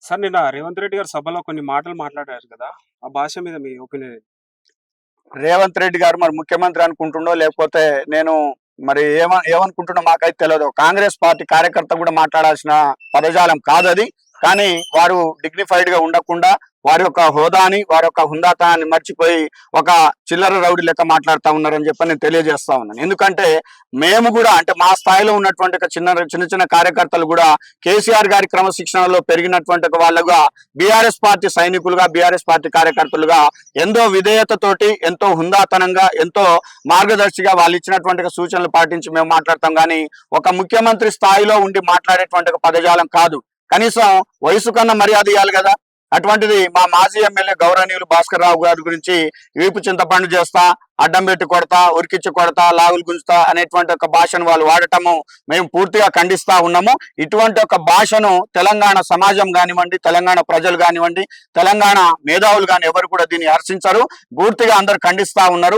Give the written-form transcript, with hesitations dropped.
Sir నిన్న రేవంత్ రెడ్డి గారు సభలో కొన్ని మాటలు మాట్లాడారు కదా! ఆ భాష మీద మీ ఒపీనియన్ ఏంటి? రేవంత్ రెడ్డి గారు మరి ముఖ్యమంత్రి అనుకుంటుండో లేకపోతే నేను మరి ఏమనుకుంటున్నా మాకైతే తెలియదు. కాంగ్రెస్ పార్టీ కార్యకర్త కూడా మాట్లాడాల్సిన పదజాలం కాదది. కానీ వారు డిగ్నిఫైడ్ గా ఉండకుండా వారి యొక్క హోదాని వారి యొక్క హుందాతనాన్ని మర్చిపోయి ఒక చిల్లర రౌడీ లెక్క మాట్లాడుతూ ఉన్నారని చెప్పి నేను తెలియజేస్తా ఉన్నాను. ఎందుకంటే మేము కూడా అంటే మా స్థాయిలో ఉన్నటువంటి ఒక చిన్న చిన్న కార్యకర్తలు కూడా కేసీఆర్ గారి క్రమశిక్షణలో పెరిగినటువంటి వాళ్ళుగా బీఆర్ఎస్ పార్టీ సైనికులుగా బీఆర్ఎస్ పార్టీ కార్యకర్తలుగా ఎంతో విధేయతతోటి ఎంతో హుందాతనంగా ఎంతో మార్గదర్శిగా వాళ్ళు ఇచ్చినటువంటి సూచనలు పాటించి మేము మాట్లాడతాం. కానీ ఒక ముఖ్యమంత్రి స్థాయిలో ఉండి మాట్లాడేటువంటి పదజాలం కాదు. కనీసం వయసు కన్నా మర్యాద ఇవ్వాలి కదా. అటువంటిది మా మాజీ ఎమ్మెల్యే గౌరవనీయులు భాస్కర్ రావు గారి గురించి వీపు చింతపండు చేస్తా, అడ్డం పెట్టి కొడతా, ఉరికిచ్చి కొడతా, లాగులు గుంజుతా అనేటువంటి ఒక భాషను వాళ్ళు వాడటము మేము పూర్తిగా ఖండిస్తా ఉన్నాము. ఇటువంటి ఒక భాషను తెలంగాణ సమాజం కానివ్వండి, తెలంగాణ ప్రజలు కానివ్వండి, తెలంగాణ మేధావులు కానీ ఎవరు కూడా దీన్ని హర్షించరు. పూర్తిగా అందరు ఖండిస్తా ఉన్నారు.